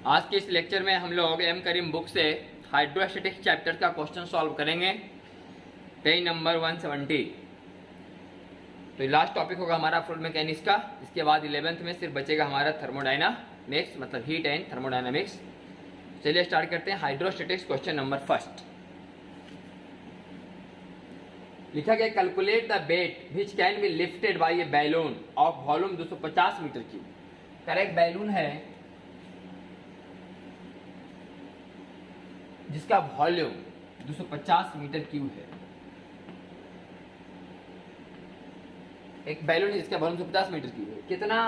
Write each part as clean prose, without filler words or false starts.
आज के इस लेक्चर में हम लोग एम करीम बुक से हाइड्रोस्टैटिक्स चैप्टर का क्वेश्चन सॉल्व करेंगे, पेज नंबर 170। तो लास्ट टॉपिक होगा हमारा फ्लूइड मैकेनिक्स का। इसके बाद 11th में सिर्फ बचेगा हमारा थर्मोडायनामिक्स, मतलब हीट एंड थर्मोडायनामिक्स। चलिए स्टार्ट करते हैं। हाइड्रोस्टैटिक्स क्वेश्चन नंबर फर्स्ट लिखा गया, calculate the weight which can be lifted by a balloon of volume 250 meter cube. Correct balloon है जिसका वॉल्यूम 250 मीटर क्यूब है। एक बैलून है जिसका वॉल्यूम 250 मीटर क्यूब है। कितना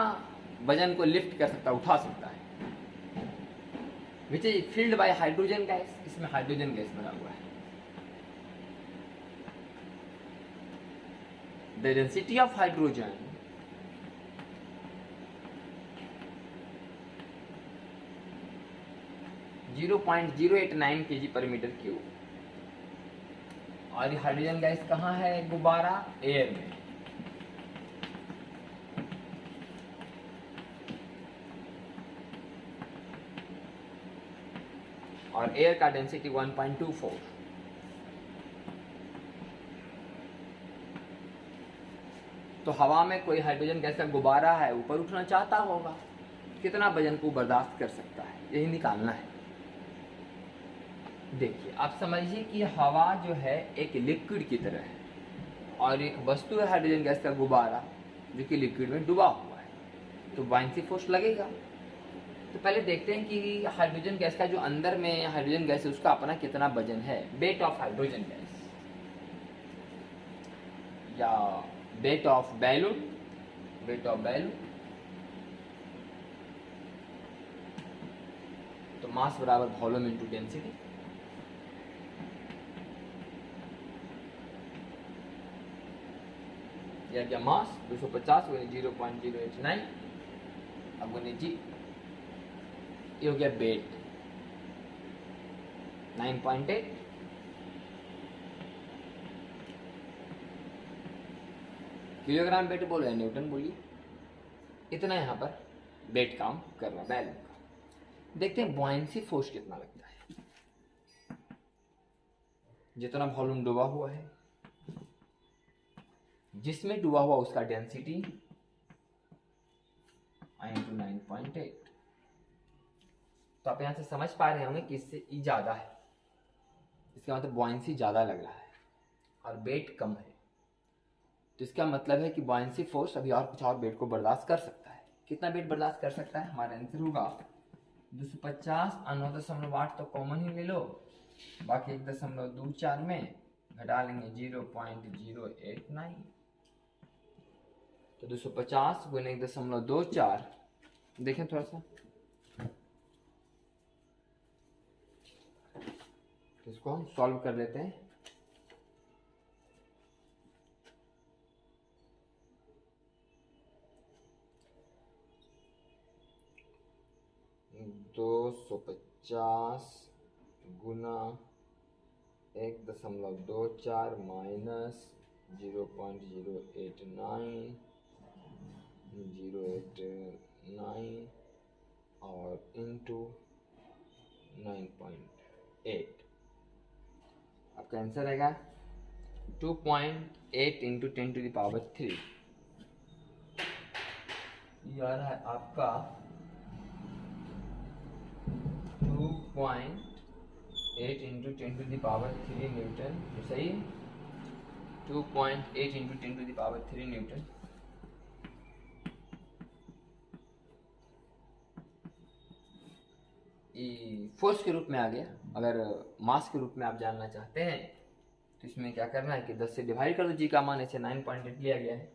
वजन को लिफ्ट कर सकता है, उठा सकता है। Which is filled by hydrogen gas. इसमें हाइड्रोजन गैस भरा हुआ है। The density of hydrogen (0.089 kg/m³। और हाइड्रोजन गैस कहाँ है? गुब्बारा एयर में। और एयर का डेंसिटी 1.24। तो हवा में कोई हाइड्रोजन गैस का गुब्बारा है, ऊपर उठना चाहता होगा, कितना वजन को बर्दाश्त कर सकता है, यही निकालना है। देखिए आप समझिए कि हवा जो है एक लिक्विड की तरह है और एक वस्तु है हाइड्रोजन गैस का गुब्बारा जो कि लिक्विड में डूबा हुआ है, तो बाइंसी फोर्स लगेगा। तो पहले देखते हैं कि हाइड्रोजन गैस का जो अंदर में हाइड्रोजन गैस है उसका अपना कितना वजन है। वेट ऑफ हाइड्रोजन गैस या weight of balloon, weight of balloon. तो मास बराबर वॉल्यूम इनटू डेंसिटी। या क्या मास 250 गुने 0.089 अब गुने जी, ये हो गया वेट 9.8। किलोग्राम वेट बोलो या न्यूटन बोलिए, इतना यहाँ पर वेट काम करना बैलून का। देखते हैं बॉयंसी फोर्स कितना लगता है। जितना वॉल्यूम डूबा हुआ है, जिसमें डूबा हुआ उसका डेंसिटी into 9.8। तो आप यहां से समझ पा रहे होंगे कि इससे ई ज्यादा है, इसका मतलब बॉयंसी ज्यादा लग रहा है और वेट कम है। तो इसका मतलब है कि बॉयंसी फोर्स अभी और कुछ और वेट को बर्दाश्त कर सकता है। कितना वेट बर्दाश्त कर सकता है? हमारा आंसर होगा 250 और 9.8 तो कॉमन ही ले लो, बाकी 1.24 में घटा लेंगे 0.089। तो 250 गुने 1.24, देखें थोड़ा सा, तो इसको हम सॉल्व कर लेते हैं। दो 250 गुना 1.24 माइनस 0.089 और इंटू 9.8। आपका आंसर आएगा 2.8 इंटू 10⁻³ ये आ रहा है आपका 2.8 इंटू 10⁻³ न्यूटन। तो सही है, 2.8 इंटू 10⁻³ न्यूटन। फोर्स के रूप में आ गया। अगर मास के रूप में आप जानना चाहते हैं तो इसमें क्या करना है कि 10 से डिवाइड कर दो। जी का मान ऐसे 9.8 लिया गया है,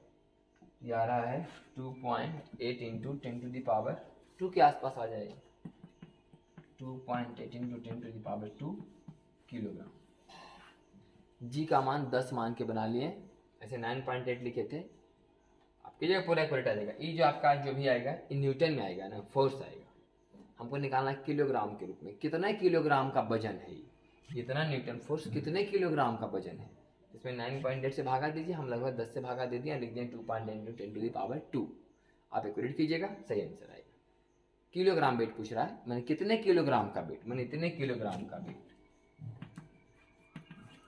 ये आ रहा है 2.8 इंटू 10⁻² के आसपास आ जाएगा। 2.8 इंटू 10⁻² किलोग्राम। जी का मान 10 मान के बना लिए, ऐसे 9.8 लिखे थे, आपकी जगह पूरा एक्यूरेट आ जाएगा। ये जो आपका जो भी आएगा ये न्यूटन में आएगा ना, फोर्स आएगा। हमको निकालना है किलोग्राम के रूप में, कितना किलोग्राम का वजन है ये, इतना न्यूटन फोर्स कितने किलोग्राम का वजन है। इसमें 9.8 से भागा दीजिए, हम लगभग 10 से भागा दे दिया, लिख दिए 2.8 इंटू 10⁻²। आप एक्यूरेट कीजिएगा, सही आंसर आएगा। किलोग्राम वेट पूछ रहा है, मैंने कितने किलोग्राम का वेट, मैंने इतने किलोग्राम का वेट,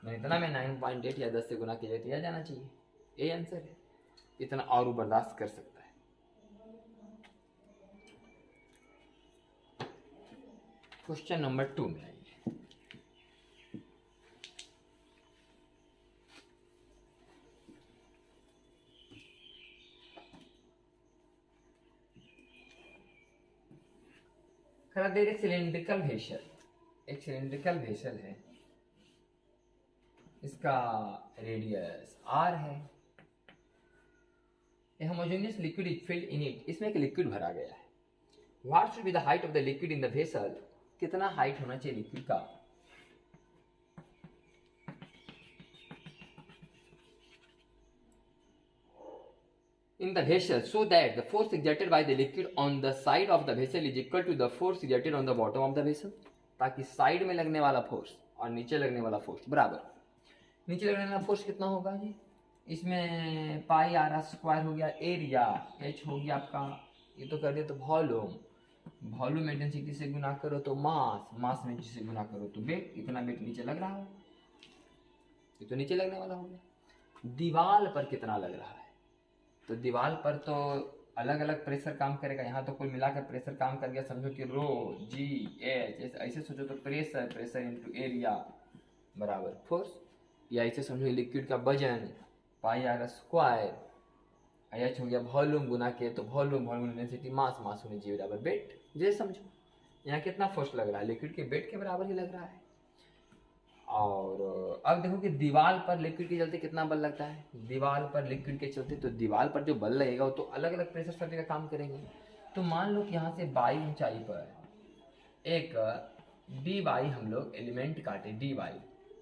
मैंने इतना में 9.8 या 10 से गुना किया दिया जाना चाहिए, ये आंसर है। इतना और वो बर्दाश्त कर सकता है। क्वेश्चन नंबर 2 में आइए। एक सिलेंड्रिकल वेसल, एक सिलेंड्रिकल वेसल है, इसका रेडियस r है, homogeneous liquid is filled in it, इसमें एक लिक्विड भरा गया है। What should be the height of the liquid in the vessel, कितना हाइट होना चाहिए लिक्विड का। in the vessel so that the force exerted by the liquid on the side of the vessel is equal to the force exerted on the bottom of the vessel, ताकि side में लगने वाला force और नीचे लगने वाला force बराबर। नीचे लगने वाला फोर्स कितना होगा जी, इसमें पाई आर स्क्वायर हो गया, एरिया एच हो गया आपका, ये तो कर दिया तो वॉल्यूम, वॉल्यूम में डेंसिटी से गुना करो तो मास, मास में से गुना करो तो वेट, इतना वेट नीचे लग रहा है, ये तो नीचे लगने वाला हो गया। दीवार पर कितना लग रहा है, तो दीवार पर तो अलग अलग प्रेशर काम करेगा, यहाँ तो कुल मिलाकर प्रेशर काम कर गया, समझो कि रो जी एच, ऐसे सोचो तो प्रेशर, प्रेशर इनटू एरिया बराबर फोर्स, या ऐसे समझो लिक्विड का वजन पाई आर स्क्वायर, एच हो गया वॉल्यूम गुना के तो वॉल्यूम, वॉल्यूम डेंसिटी मास, मास होने जी बराबर वेट। जैसे समझो यहाँ कितना फोर्स लग रहा है, लिक्विड के वेट के बराबर ही लग रहा है। और अब देखो कि दीवार पर लिक्विड के चलते कितना बल लगता है, दीवार पर लिक्विड के चलते, तो दीवार पर जो बल लगेगा वो तो अलग अलग प्रेशर सर्फेस का काम करेंगे। तो मान लो कि यहाँ से बाई ऊंचाई पर एक डी वाई हम लोग एलिमेंट काटे, डी वाई,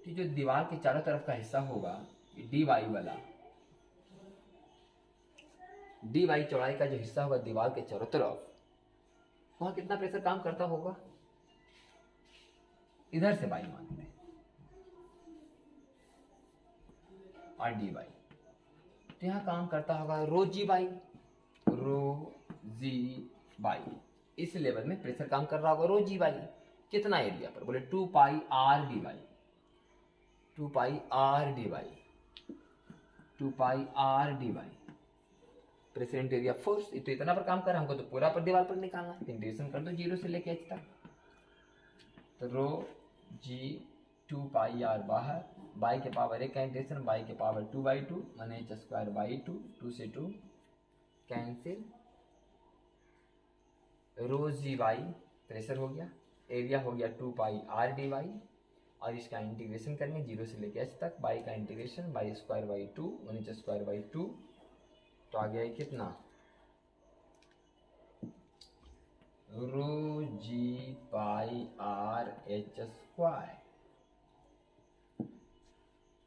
तो जो दीवार के चारों तरफ का हिस्सा होगा डी वाई वाला, डी वाई चौड़ाई का जो हिस्सा होगा दीवार के चारों तरफ, वहां कितना प्रेशर काम करता होगा, इधर से बाई मानते हैं और डी वाई, तो यहाँ काम करता होगा रो g by, row g by, इस लेवल में प्रेशर काम कर रहा होगा रो जी बाई, कितना एरिया पर, बोले 2 pi r d y, 2 pi r d y, 2 pi r d y, pressure into area force, तो इतना पर काम कर रहा है, हमको तो पूरा पर दीवार पर निकालना है, इंटीग्रेशन कर दो 0 से लेके एच तक, तो रो जी 2 पाई आर बाहर, बाई के पावर एक कैंसिल, बाई के पावर 2/2 माने एच स्क्वायर बाई 2, 2 से 2 कैंसिल, रो जी वाई प्रेशर हो गया, एरिया हो गया 2 पाई आर डी वाई, और इसका इंटीग्रेशन करेंगे 0 से लेके एच तक, बाई का इंटीग्रेशन बाई स्क्वायर बाई 2 माने एच स्क्वायर बाई 2, तो आ गया कितना, rho g pi r h square,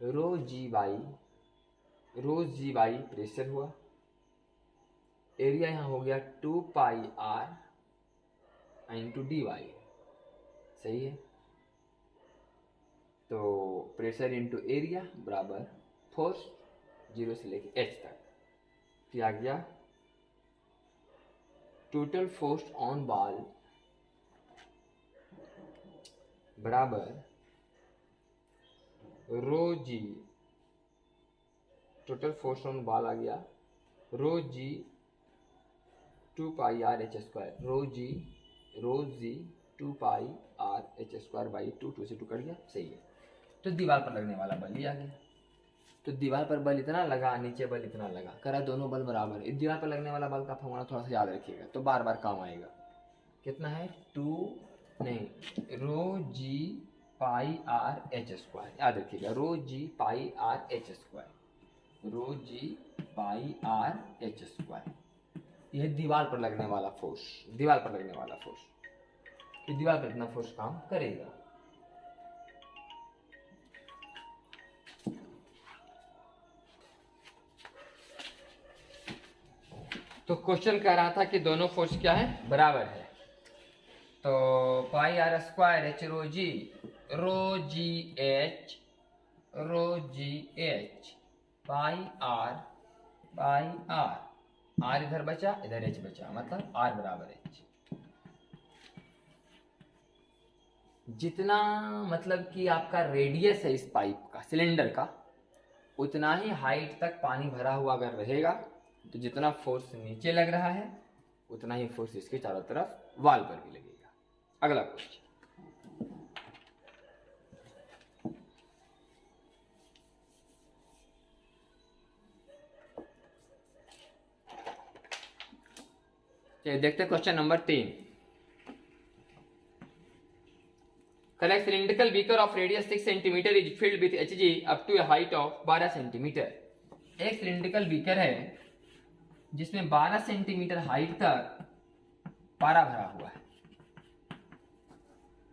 rho g by pressure हुआ, एरिया यहाँ हो गया 2 pi r into d y, सही है, तो प्रेशर इंटू एरिया बराबर फोर्स 0 से लेके एच तक, तो आ गया टोटल फोर्स ऑन बॉल बराबर rho g, total force on ball आ गया rho g 2 pi r h square, rho g 2 pi r h square by 2, 2 से 2 कट गया, सही है। तो दीवार पर लगने वाला बल ही आ गया, तो दीवार पर बल इतना लगा, नीचे बल इतना लगा, करा दोनों बल बराबर। इस दीवार पर लगने वाला बल का फॉर्मूला थोड़ा सा याद रखिएगा तो बार बार काम आएगा। कितना है, रो g pi r h square, याद रखिएगा, रो g pi r h square, rho g pi r h square, यह दीवार पर लगने वाला फोर्स, दीवार पर लगने वाला फोर्स, कि दीवार पर इतना फोर्स काम करेगा। तो क्वेश्चन कह रहा था कि दोनों फोर्स क्या है, बराबर है, तो pi r square h rho g h pi r r इधर बचा, इधर एच बचा, मतलब आर बराबर एच, जितना मतलब कि आपका रेडियस है इस पाइप का, सिलेंडर का, उतना ही हाइट तक पानी भरा हुआ अगर रहेगा तो जितना फोर्स नीचे लग रहा है उतना ही फोर्स इसके चारों तरफ वाल पर भी लगेगा। अगला क्वेश्चन, चलिए देखते हैं question number 3। Correct cylindrical beaker of radius 6 cm is filled with Hg up to a height of 12 cm। एक सिलिंड्रिकल बीकर है जिसमें 12 सेंटीमीटर हाइट तक पारा भरा हुआ है,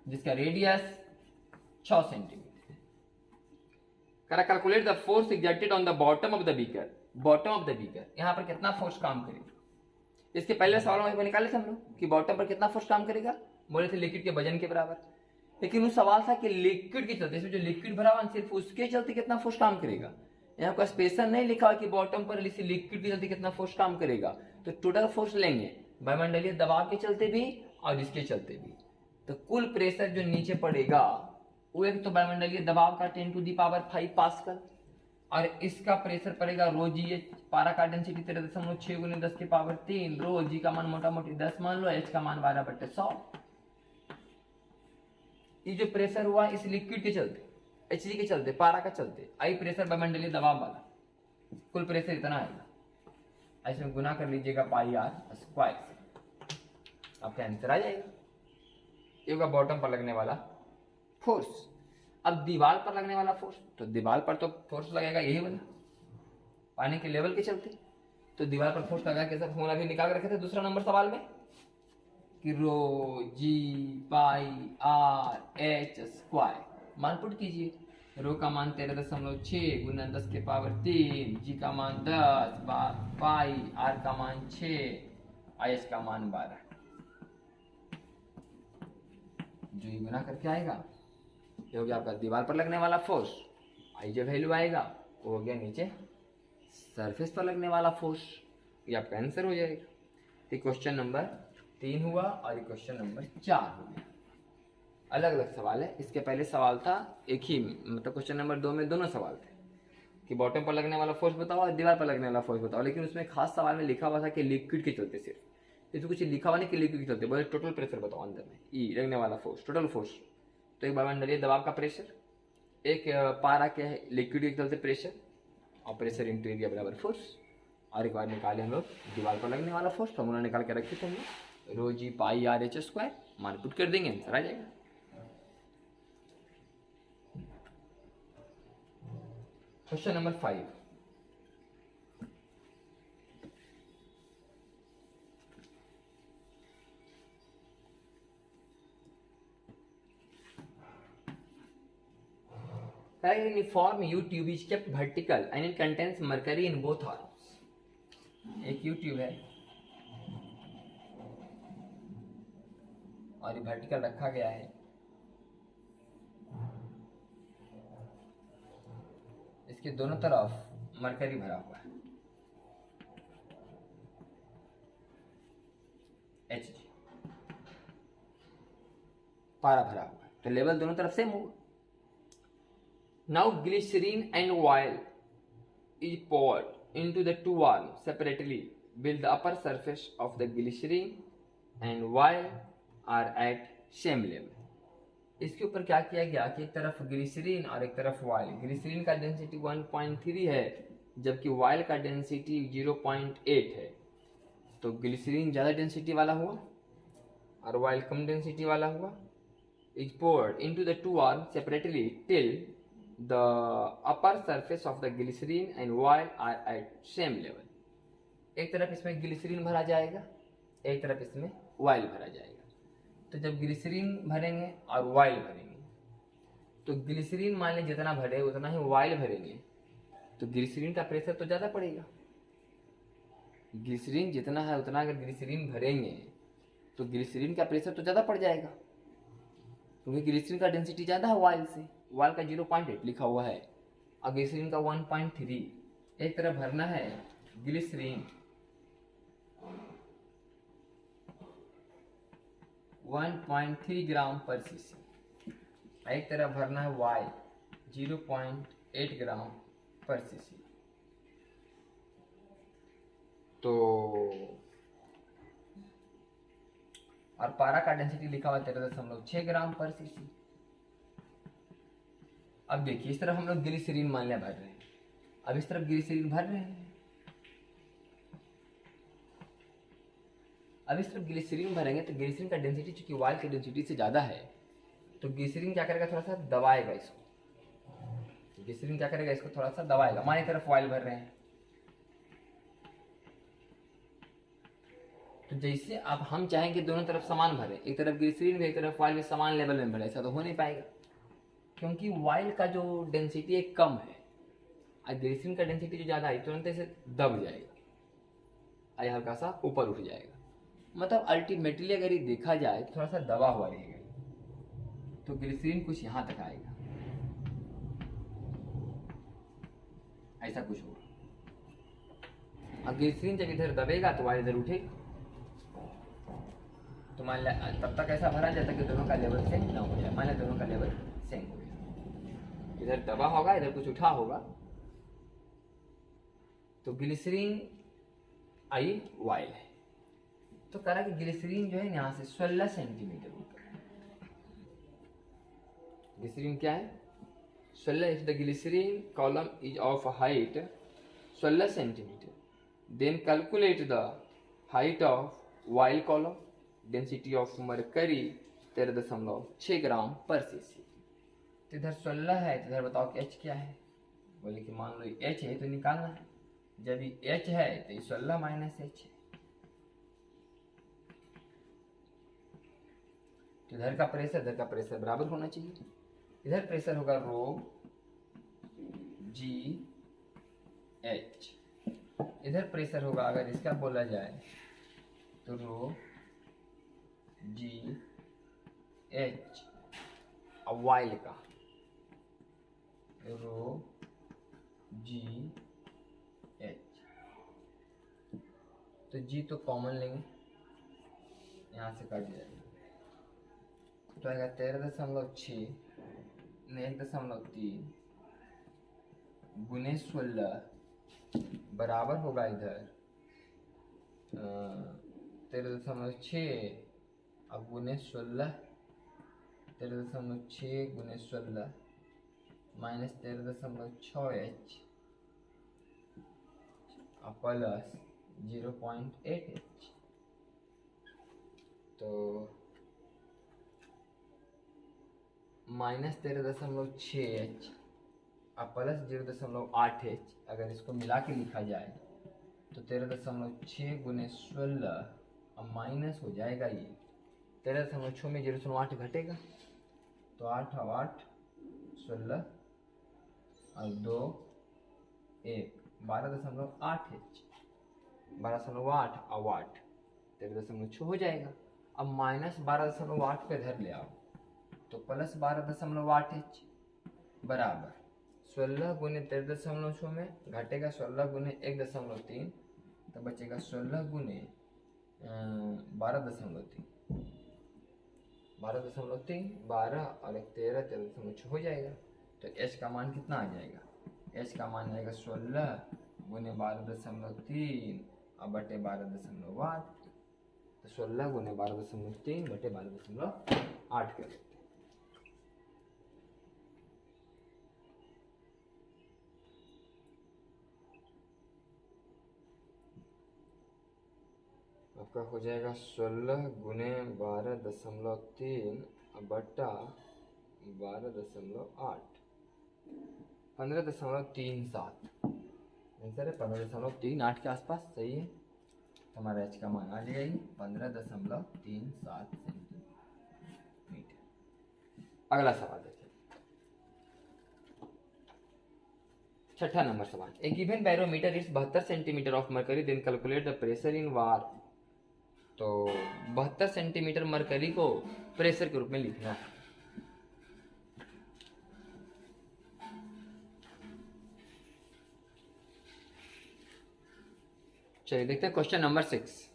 जिसका रेडियस 6 सेंटीमीटर है। Correct, calculate the force exerted on the bottom of the beaker. Bottom of the beaker, यहां पर कितना फोर्स काम करेगा? इसके पहले सवालों में निकाले थे हम लोग कि बॉटम पर कितना फोर्स काम करेगा, बोले थे लिक्विड के वजन के बराबर। लेकिन वो सवाल था कि लिक्विड के चलते, इसमें जो लिक्विड भरा हुआ सिर्फ उसके चलते कितना फोर्स काम करेगा। यहाँ पर स्पेशल नहीं लिखा कि बॉटम पर लिक्विड के चलते कितना फोर्स काम करेगा। तो टोटल फोर्स लेंगे वायुमंडलीय दबाव के चलते भी और इसके चलते भी, तो कुल प्रेशर जो नीचे पड़ेगा वो एक तो वायुमंडलीय दबाव का 10⁵ पास्कल, और इसका प्रेशर पड़ेगा रो जी। पारा का डेंसिटी 13.6 × 10⁻3, रो जी का मान मोटा मोटी 10 मान लो, एच का मान 12/100। ये जो प्रेशर हुआ इस लिक्विड के चलते, एच के चलते, पारा का चलते, आई प्रेशर वायुमंडलीय दबाव वाला, कुल प्रेशर इतना आएगा। इसमें गुना कर लीजिएगा πr², आपका आंसर आ जाएगा। ये होगा बॉटम पर लगने वाला फोर्स। अब दीवार पर लगने वाला फोर्स, तो दीवार पर तो फोर्स लगेगा यही वाला, पानी के लेवल के चलते। तो दीवार पर फोर्स लगा के सब फॉर्मूला भी निकाल रखे थे दूसरा नंबर सवाल में कि रो जी πr/h²। मान पुट कीजिए, रो का मान 13.6 × 10⁻3, जी का मान 10, पाई, आर का मान 6, एच का मान 12। जो ये गुना करके आएगा ये हो गया आपका दीवार पर लगने वाला फोर्स। आई जो वैल्यू आएगा वो हो गया नीचे सरफेस पर लगने वाला फोर्स। ये आपका आंसर हो जाएगा। तो क्वेश्चन नंबर 3 हुआ और ये क्वेश्चन नंबर 4 हो गया। अलग अलग सवाल है। इसके पहले सवाल था एक ही, मतलब क्वेश्चन नंबर 2 में दोनों सवाल थे कि बॉटम पर लगने वाला फोर्स बताओ और दीवार पर लगने वाला फोर्स बताओ। लेकिन उसमें खास सवाल में लिखा हुआ था कि लिक्विड के चलते, सिर्फ इसमें कुछ लिखा हुआ नहीं कि लिक्विड के चलते, बोले टोटल प्रेशर बताओ अंदर में, ई लगने वाला फोर्स, टोटल फोर्स। तो एक वायुमंडलीय दबाव का प्रेशर, एक पारा के लिक्विड के चलते प्रेशर, और प्रेशर इंटू एरिया बराबर फोर्स। और एक बार निकाले हम लोग दीवार पर लगने वाला फोर्स, फॉर्मूला निकाल के रखे थे हम लोग, रो जी πr/h²। मान पुट कर देंगे, आंसर आ जाएगा। Question number 5, a uniform U tube is kept vertical and it contains mercury in both arms। एक U ट्यूब है और ये वर्टिकल रखा गया है, इसके दोनों तरफ मरकरी भरा हुआ है, Hg, पारा भरा हुआ है, तो लेवल दोनों तरफ सेम होगा। Now glycerine and oil is poured into the two arms separately, while the upper surface of the glycerine and oil are at same level। इसके ऊपर क्या किया गया कि एक तरफ ग्लिसरीन और एक तरफ ऑयल। ग्लिसरीन का डेंसिटी 1.3 है जबकि ऑयल का डेंसिटी 0.8 है, तो ग्लिसरीन ज़्यादा डेंसिटी वाला हुआ और ऑयल कम डेंसिटी वाला हुआ। is poured into the two arms separately till the upper surface of the glycerine and oil are at same level। एक तरफ इसमें ग्लिसरीन भरा जाएगा, एक तरफ इसमें ऑयल भरा जाएगा। तो जब ग्लिसरीन भरेंगे और ऑयल भरेंगे तो ग्लिसरीन मान लीजिए जितना भरे उतना ही ऑयल भरेंगे, तो ग्लिसरीन का प्रेशर तो ज़्यादा पड़ेगा। ग्लिसरीन जितना है उतना अगर ग्लिसरीन भरेंगे तो ग्लिसरीन का प्रेशर तो ज़्यादा पड़ जाएगा, क्योंकि ग्लिसरीन का डेंसिटी ज़्यादा है ऑयल से। ऑयल का 0.8 लिखा हुआ है और ग्लिसरीन का 1.3। एक तरफ भरना है ग्लिसरीन 1.3 ग्राम पर सीसी, एक तरफ भरना है y 0.8 ग्राम पर सीसी। तो और पारा का डेंसिटी लिखा हुआ 13.6 ग्राम पर सीसी। अब देखिए इस तरफ हम लोग ग्लिसरीन मान लिया भर रहे हैं, अब इस तरफ ग्लिसरीन भर रहे हैं, अब इस तरफ ग्लिसरीन भरेंगे तो ग्लिसरीन का डेंसिटी चूंकि वाइल की डेंसिटी से ज़्यादा है तो ग्लिसरीन क्या करेगा, थोड़ा सा दबाएगा इसको। ग्लिसरीन क्या करेगा, इसको थोड़ा सा दबाएगा। हमारी तरफ वाइल भर रहे हैं तो जैसे अब हम चाहेंगे दोनों तरफ समान भरे, एक तरफ ग्लिसरीन एक तरफ वाइल समान लेवल में भरे, ऐसा तो हो नहीं पाएगा क्योंकि वाइल का जो डेंसिटी है कम है और ग्लिसरीन का डेंसिटी जो ज़्यादा है तुरंत ऐसे दब जाएगा और हल्का सा ऊपर उठ जाएगा। मतलब अल्टीमेटली अगर ये देखा जाए तो थोड़ा सा दबा हुआ रहेगा, तो ग्लिसरीन कुछ यहाँ तक आएगा, ऐसा कुछ होगा। अब ग्लिसरीन जब इधर दबेगा तो वाइल इधर उठेगा, तो मान लिया तब तक ऐसा भरा जाता है कि दोनों का लेवल सेम ना हो जाए। मान लिया दोनों का लेवल सेम हो गया, इधर दबा होगा इधर कुछ उठा होगा, तो ग्लिसरीन आई वाइल है। तो कह रहा कि ग्लिसरीन जो है यहाँ से 16 सेंटीमीटर ऊपर है। ग्लिसरीन क्या है, 16। If the glycerine column is of height 16 centimeter, then calculate the height of while column, density of mercury 13.6 gram per CC. तो इधर 16 है तो इधर बताओ कि एच क्या है। बोले कि मान लो एच है तो निकालना है, जब ये एच है तो ये 16 माइनस एच है। तो इधर का प्रेशर बराबर होना चाहिए। इधर प्रेशर होगा रो जी एच, इधर प्रेशर होगा अगर इसका बोला जाए तो रो जी एच, अब वाइल का रो जी एच। तो जी तो कॉमन लेंगे, यहाँ से काट जाएगा तो आएगा 13.6 1.3 गुने 16 बराबर होगा इधर 13.6 अब गुने 16, 13.6 गुने 16 माइनस 13.6 एच प्लस 0.8 एच। तो माइनस 13.6 एच और प्लस 0.8 एच, अगर इसको मिला के लिखा जाए तो 13.6 गुने 16 अब माइनस हो जाएगा ये 13.6 में 0.8 घटेगा तो 8 और 8 16 और 2 1 12.8 एच, 12.8 और वाट 13.6 हो जाएगा। अब माइनस 12.8 पे इधर ले आओ तो प्लस 12.8 एच बराबर 16 गुने 13.6 में घटेगा 16 गुने 1.3 तो बचेगा 16 गुने 12.3 12 और 1 13 13.6 हो जाएगा। तो एच का मान कितना आ जाएगा, एच का मान आएगा 16 गुने 12.3 और बटे 12.8। तो 16 गुने 12.3 बटे 12.8 कर लेते हैं। आपका हो जाएगा 16 गुने 12.3 बटा 12.8 15.37 आंसर है 15.38 के आसपास, सही है। तो हमारा एच का मान आ जाएगा 15.37 सेंटीमीटर। अगला सवाल देखिए, 6ठा नंबर सवाल। A given barometer is 72 centimetre of mercury, then calculate the pressure in वार। तो 72 सेंटीमीटर मरकरी को प्रेशर के रूप में लिखना है। चलिए देखते हैं क्वेश्चन नंबर 6।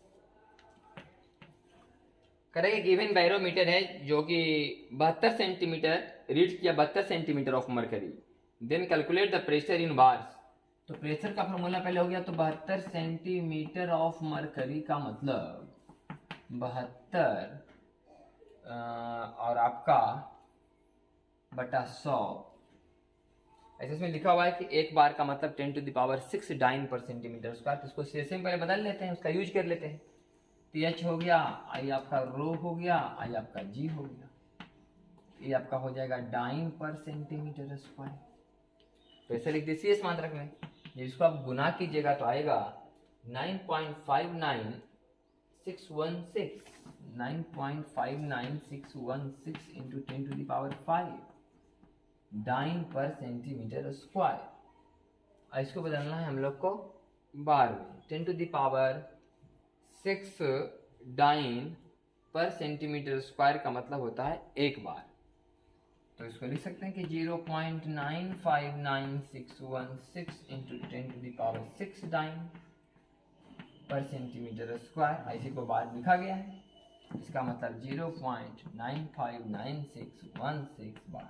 करेंगे गिवन बैरोमीटर है जो कि 72 सेंटीमीटर रीड किया 72 centimetre of mercury, then calculate the pressure in bars. तो प्रेशर का फॉर्मूला पहले हो गया, तो 72 सेंटीमीटर ऑफ मरकरी का मतलब 72 और आपका बटा 100। ऐसे इसमें लिखा हुआ है कि एक बार का मतलब 10⁶ डाइन पर सेंटीमीटर स्क्वायर। तो इसको सीएसए में पहले बदल लेते हैं, उसका यूज कर लेते हैं। TH हो गया, आई आपका रो हो गया, आई आपका G हो गया, ये आपका हो जाएगा डाइन पर सेंटीमीटर स्क्वायर। तो ऐसे लिख दीजिए इस मात्रक में, जिसको आप गुना कीजिएगा तो आएगा 9.59616 9.59616 इंटू 10⁵ डाइन पर सेंटीमीटर स्क्वायर। इसको बदलना है हम लोग को बार में। 10⁶ डाइन पर सेंटीमीटर स्क्वायर का मतलब होता है एक बार। तो इसको लिख सकते हैं कि 0.959616 इंटू 10⁶ डाइन पर सेंटीमीटर स्क्वायर। इसी को बार लिखा गया है, इसका मतलब 0.959616 बार।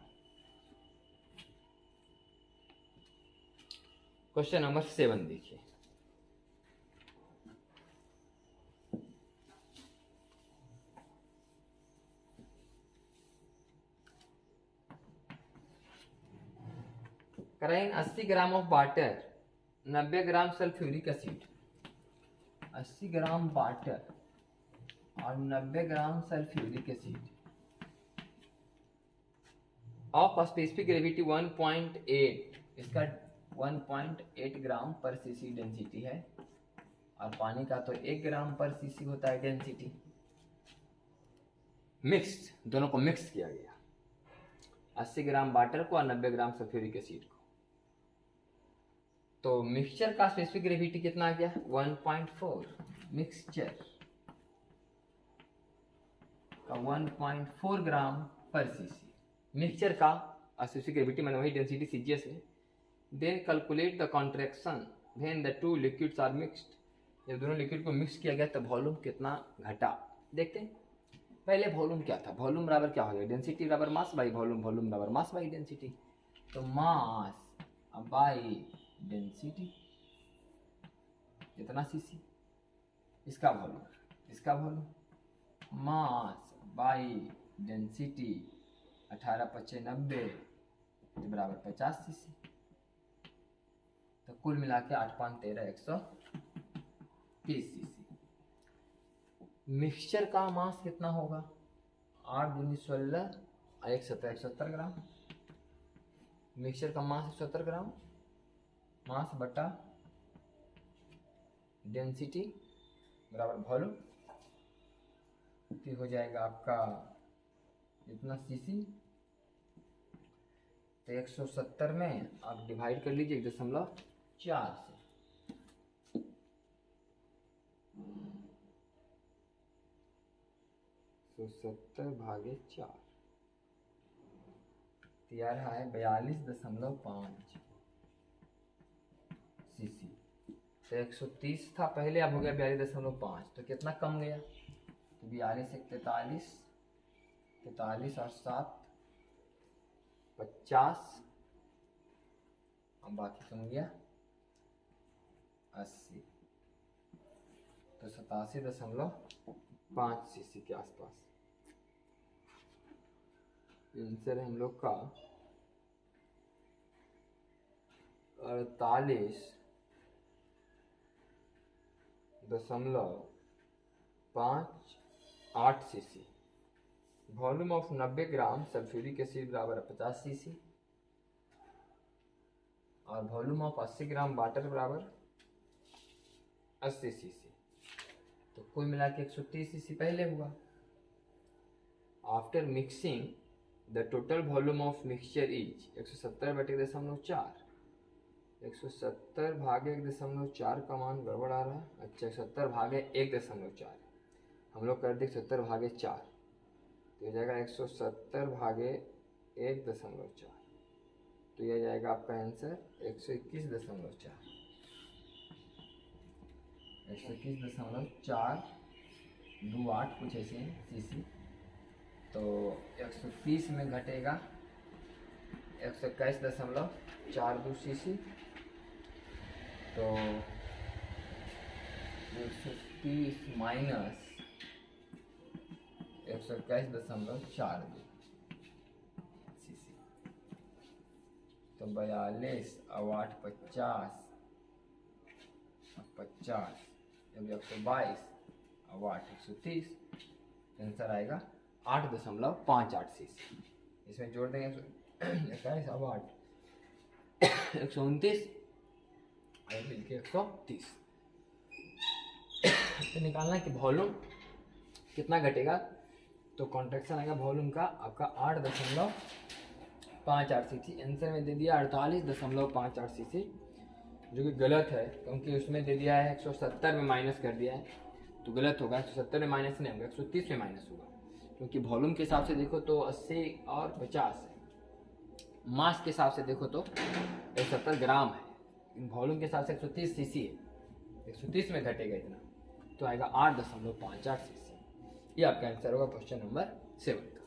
क्वेश्चन नंबर 7 देखिए। कराइन 80 gram of water, 90 gram sulphuric acid. 80 gram water और 90 gram sulphuric acid of specific gravity 1.8, इसका 1.8 ग्राम पर सीसी डेंसिटी है, और पानी का तो 1 ग्राम पर सीसी होता है डेंसिटी। मिक्स्ड, दोनों को मिक्स किया गया, 80 ग्राम वाटर को और 90 ग्राम सल्फ्यूरिक एसिड को। तो मिक्सचर का स्पेसिफिक ग्रेविटी कितना आ गया? 1.4। मिक्सचर का 1.4 ग्राम पर सीसी। मिक्सचर का स्पेसिफिक ग्रेविटी मैंने वही डेंसिटी सीजीएस है। Then calculate the contraction when the two liquids are mixed. जब दोनों लिक्विड को मिक्स किया गया तो वॉल्यूम कितना घटा, देखते हैं। पहले वॉल्यूम क्या था? वॉल्यूम बराबर क्या हो गया? डेंसिटी बराबर मास बाई वॉल्यूम, वॉल्यूम बराबर मास बाई डेंसिटी। तो मास बाई डेंसिटी कितना सीसी, इसका वॉल्यूम, इसका वॉल्यूम, मास बाई डेंसिटी 18×5 = 90 बराबर 50 सीसी। तो कुल मिला के 8×13 130 सीसी। मिक्सचर का मास कितना होगा? 8 × 16 170 ग्राम। मिक्सचर का मास 170 ग्राम, मास बटा डेंसिटी बराबर वॉल्यूम, हो जाएगा आपका इतना सीसी। तो 170 में आप डिवाइड कर लीजिए 1.4 से। तो 70/4 तैयार है 42.5 सीसी। तो 130 था पहले, अब हो गया 42.5। तो कितना कम गया? तो 42 1 43, 43 और 7 50, अब बाकी कम गया 80। तो 87.5 सीसी के आसपास आंसर है हम लोग का। 48.58 CC. Volume of 90 gram sulphuric acid बराबर 50 सीसी, और वॉल्यूम ऑफ 80 ग्राम वाटर बराबर 80 सीसी। तो कुल मिला के 130 सीसी पहले हुआ। After mixing the total volume of mixture is 170/1.4। 170/1.4 का मान गड़बड़ आ रहा है। अच्छा, 170/1.4 हम लोग कर दे 170/4, तो ये जाएगा 170/1.4। तो यह जाएगा आपका आंसर 121.4। 121.428 कुछ ऐसे सीसी। तो 130 में घटेगा 121.42 cc, तो 130 माइनस 121.42 cc, तो 42 और 8 50 50, जब 122 और 8 130, आंसर आएगा 8.58 cc। इसमें जोड़ देंगे 21 और 8 129 और मिलके 130। तो निकालना है कि वॉल्यूम कितना घटेगा, तो कॉन्ट्रैक्शन आएगा वॉल्यूम का आपका 8.58 cc। आंसर में दे दिया 48.58 cc, जो कि गलत है क्योंकि उसमें दे दिया है 170 में माइनस कर दिया है, तो गलत होगा। 170 में माइनस नहीं होगा, 130 में माइनस होगा, क्योंकि वॉल्यूम के हिसाब से देखो तो 80 और 50 है, मास के हिसाब से देखो तो 170 ग्राम है, वॉल्यूम के हिसाब से 130 cc है, 130 में घटेगा इतना, तो आएगा 8.58 cc। ये आपका आंसर होगा क्वेश्चन नंबर 7 का।